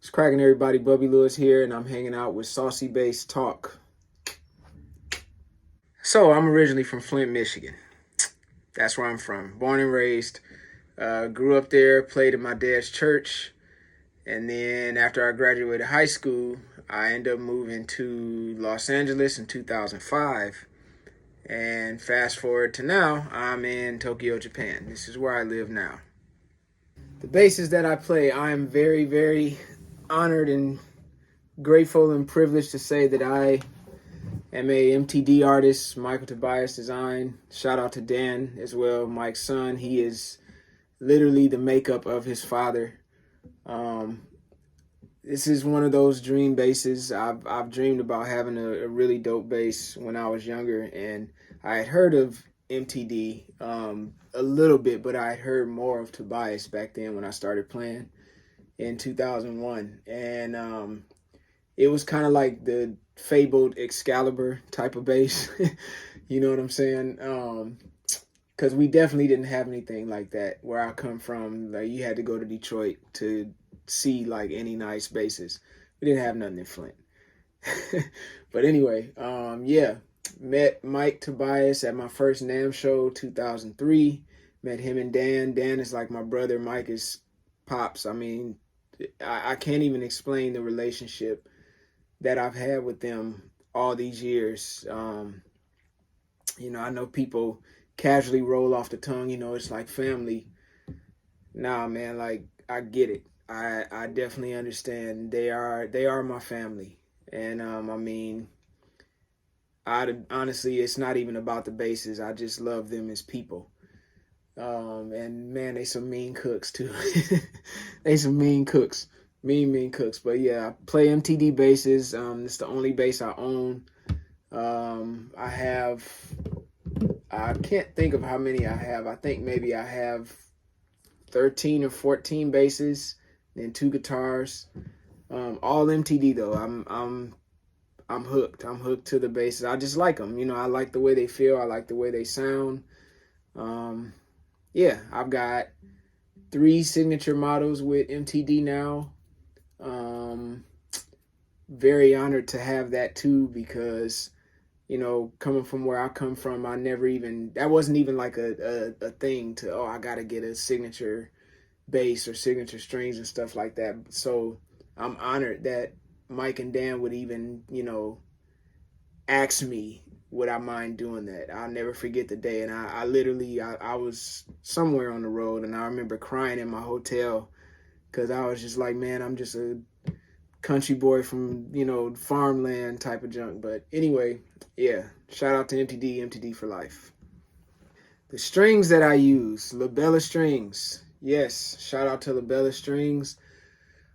What's cracking, everybody? Bubby Lewis here, and I'm hanging out with Saucy Bass Talk. So, I'm originally from Flint, Michigan. That's where I'm from. Born and raised. Grew up there, played in my dad's church, and then after I graduated high school, I ended up moving to Los Angeles in 2005. And fast forward to now, I'm in Tokyo, Japan. This is where I live now. The basses that I play, I am very, very honored and grateful and privileged to say that I am a MTD artist, Michael Tobias Design. Shout out to Dan as well, Mike's son. He is literally the makeup of his father. This is one of those dream basses. I've dreamed about having a really dope bass when I was younger, and I had heard of MTD a little bit, but I had heard more of Tobias back then when I started playing in 2001. And it was kind of like the fabled Excalibur type of bass. You know what I'm saying? Because we definitely didn't have anything like that where I come from. Like, you had to go to Detroit to see like any nice basses. We didn't have nothing in Flint. But anyway, yeah, met Mike Tobias at my first NAMM show, 2003. Met him and Dan. Dan is like my brother. Mike is pops. I mean, I can't even explain the relationship that I've had with them all these years. I know people casually roll off the tongue, it's like family. Nah, man, like, I get it. I definitely understand. They are my family. And honestly, it's not even about the basses. I just love them as people. And man, they some mean cooks too. They some mean cooks. Mean cooks. But yeah, I play MTD basses. It's the only bass I own. I can't think of how many I have. I think maybe I have 13 or 14 basses, then 2 guitars. All MTD though. I'm hooked. I'm hooked to the basses. I just like them. I like the way they feel. I like the way they sound. Yeah, I've got 3 signature models with MTD now. Very honored to have that too, because coming from where I come from, that wasn't even like a thing to, I gotta get a signature bass or signature strings and stuff like that. So I'm honored that Mike and Dan would even ask me would I mind doing that. I'll never forget the day. And I literally was somewhere on the road, and I remember crying in my hotel because I was just like, man, I'm just a country boy from farmland type of junk. But anyway, yeah, shout out to MTD for life. The strings that I use, Labella strings. Yes, shout out to Labella strings.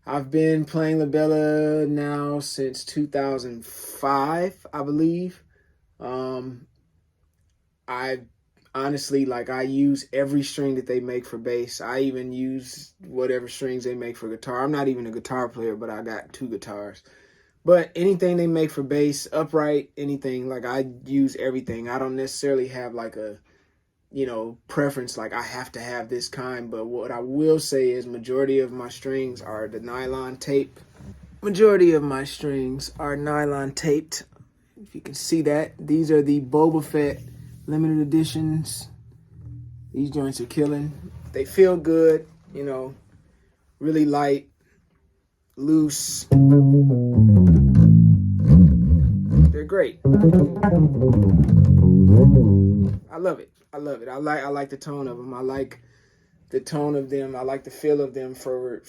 I've been playing Labella now since 2005, I believe. I honestly, I use every string that they make for bass. I even use whatever strings they make for guitar. I'm not even a guitar player, but I got 2 guitars. But anything they make for bass, upright, anything, I use everything. I don't necessarily have a preference, I have to have this kind. But what I will say is majority of my strings are the nylon tape. Majority of my strings are nylon taped. If you can see that, these are the Boba Fett limited editions. These joints are killing. They feel good, really light, loose. They're great. I love it. I like the tone of them. I like the tone of them. I like the feel of them for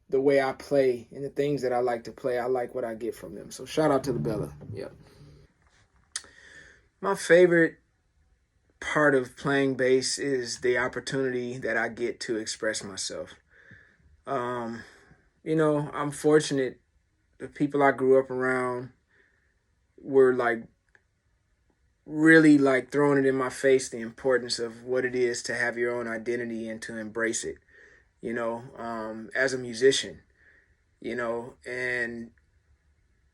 the way I play and the things that I like to play. I like what I get from them. So shout out to the Bella. Yeah. My favorite part of playing bass is the opportunity that I get to express myself. I'm fortunate. The people I grew up around were really throwing it in my face, the importance of what it is to have your own identity and to embrace it, as a musician, and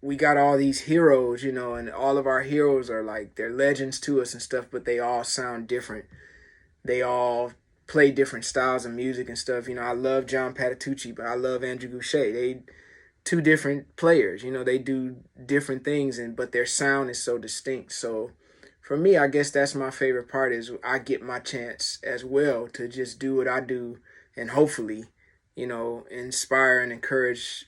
we got all these heroes, and all of our heroes are they're legends to us and stuff, but they all sound different. They all play different styles of music and stuff. You know, I love John Patitucci, but I love Andrew Goucher. They two different players. You know, they do different things, and but their sound is so distinct. So for me, I guess that's my favorite part is I get my chance as well to just do what I do and hopefully, you know, inspire and encourage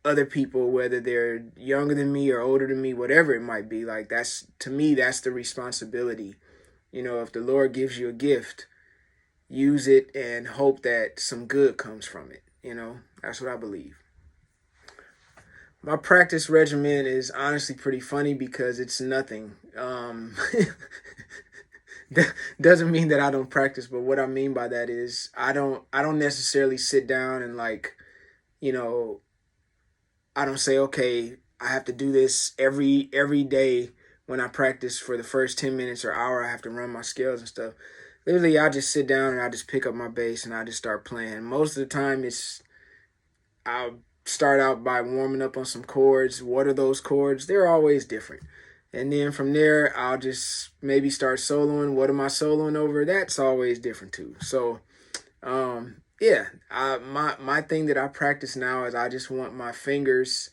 other people, whether they're younger than me or older than me, whatever it might be. Like that's to me, that's the responsibility. You know, if the Lord gives you a gift, use it and hope that some good comes from it. You know, that's what I believe. My practice regimen is honestly pretty funny because it's nothing. That doesn't mean that I don't practice, but what I mean by that is I don't necessarily sit down and like, you know, I don't say, okay, I have to do this every day when I practice for the first 10 minutes or hour. I have to run my scales and stuff. Literally, I just sit down and I just pick up my bass and I just start playing. Most of the time, I'll start out by warming up on some chords. What are those chords? They're always different. And then from there, I'll just maybe start soloing. What am I soloing over? That's always different too. So yeah, my thing that I practice now is I just want my fingers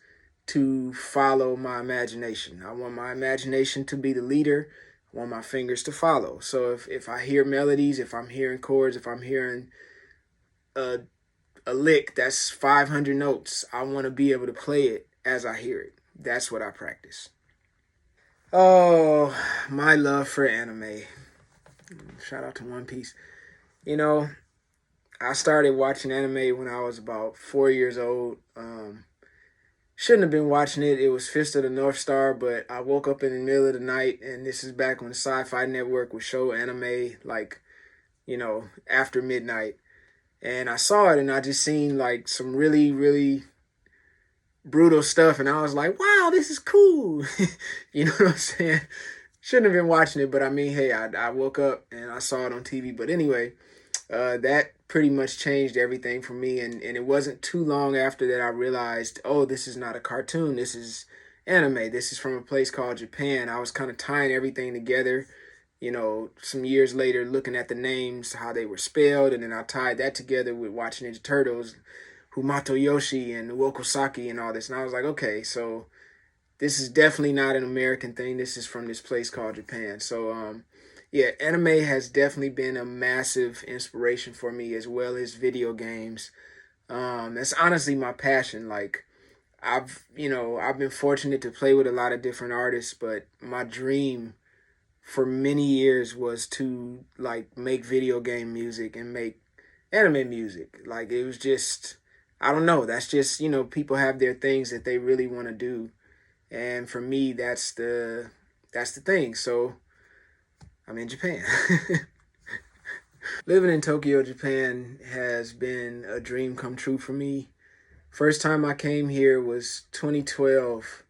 to follow my imagination. I want my imagination to be the leader. I want my fingers to follow. So if I hear melodies, if I'm hearing chords, if I'm hearing a a lick that's 500 notes, I want to be able to play it as I hear it. That's what I practice. Oh, my love for anime. Shout out to One Piece. You know, I started watching anime when I was about 4 years old. Shouldn't have been watching it. It was Fist of the North Star, but I woke up in the middle of the night, and this is back when the Sci-Fi Network would show anime, like, you know, after midnight. And I saw it, and I just seen like some really, really brutal stuff, and I was like, "Wow, this is cool." You know what I'm saying? Shouldn't have been watching it, but I mean, hey, I woke up and I saw it on TV. But anyway, that pretty much changed everything for me. And it wasn't too long after that I realized, oh, this is not a cartoon. This is anime. This is from a place called Japan. I was kind of tying everything together, you know, some years later, looking at the names, how they were spelled. And then I tied that together with watching Ninja Turtles, Humato Yoshi and Wokosaki and all this. And I was like, okay, so this is definitely not an American thing. This is from this place called Japan. So, yeah, anime has definitely been a massive inspiration for me as well as video games. That's honestly my passion. Like, I've been fortunate to play with a lot of different artists, but my dream for many years was to like make video game music and make anime music. Like, it was just, I don't know. That's just, you know, people have their things that they really want to do, and for me, that's the thing. So I'm in Japan. Living in Tokyo, Japan has been a dream come true for me. First time I came here was 2012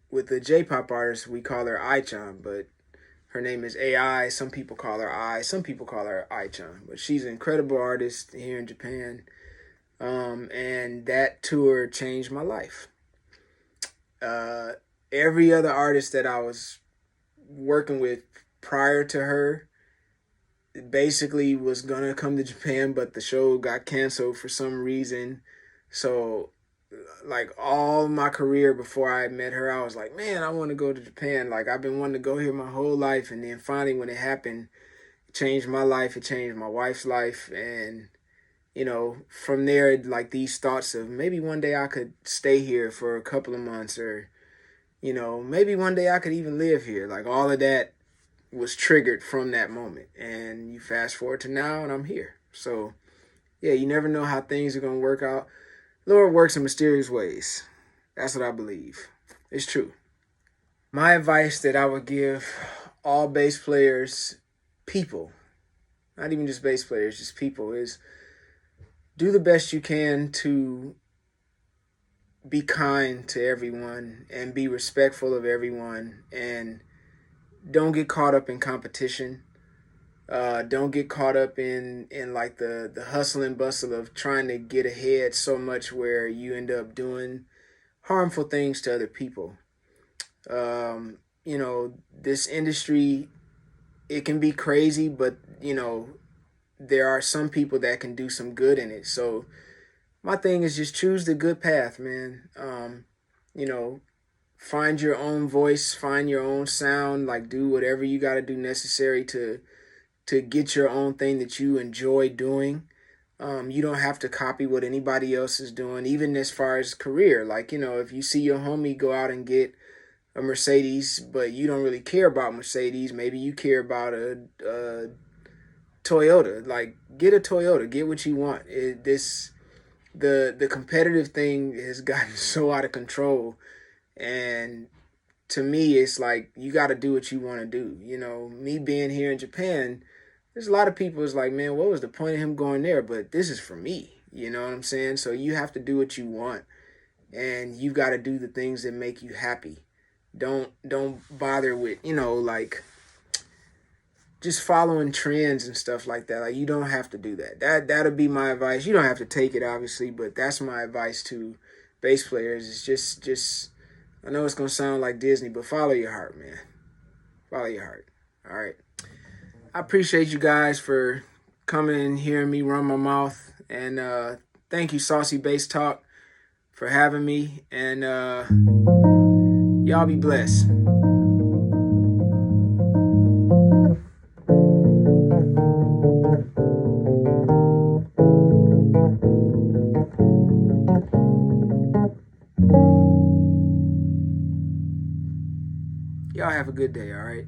with a J-pop artist. We call her Ai-chan, but her name is AI. Some people call her Ai. Some people call her Ai-chan. But she's an incredible artist here in Japan. And that tour changed my life. Uh, every other artist that I was working with prior to her basically was gonna come to Japan, but the show got canceled for some reason. So, like all my career before I met her, I was like, man, I want to go to Japan. Like I've been wanting to go here my whole life, and then finally, when it happened, it changed my life. It changed my wife's life, and you know, from there, like these thoughts of maybe one day I could stay here for a couple of months, or you know, maybe one day I could even live here. Like all of that was triggered from that moment. And you fast forward to now and I'm here. So yeah, you never know how things are gonna work out. Lord works in mysterious ways. That's what I believe. It's true. My advice that I would give all bass players, people, not even just bass players, just people, is do the best you can to be kind to everyone and be respectful of everyone, and don't get caught up in competition. Don't get caught up in like the hustle and bustle of trying to get ahead so much where you end up doing harmful things to other people. You know, this industry, it can be crazy, but you know, there are some people that can do some good in it. So my thing is just choose the good path, man. You know, find your own voice, find your own sound, like do whatever you got to do necessary to get your own thing that you enjoy doing. You don't have to copy what anybody else is doing, even as far as career. Like, you know, if you see your homie go out and get a Mercedes, but you don't really care about Mercedes, maybe you care about a Toyota. Like, get a Toyota, get what you want. The competitive thing has gotten so out of control, and to me, it's like you got to do what you want to do. You know, me being here in Japan, there's a lot of people is like, man, what was the point of him going there? But this is for me. You know what I'm saying? So you have to do what you want, and you got to do the things that make you happy. Don't bother with, you know, like just following trends and stuff like that. Like, you don't have to do that. That'll be my advice. You don't have to take it, obviously, but that's my advice to bass players. Is just I know it's gonna sound like Disney, but follow your heart, man. Follow your heart. All right. I appreciate you guys for coming and hearing me run my mouth, and thank you, Saucy Bass Talk, for having me. And y'all be blessed. Y'all have a good day, all right?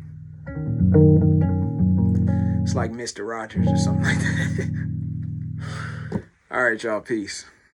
It's like Mr. Rogers or something like that. All right, y'all. Peace.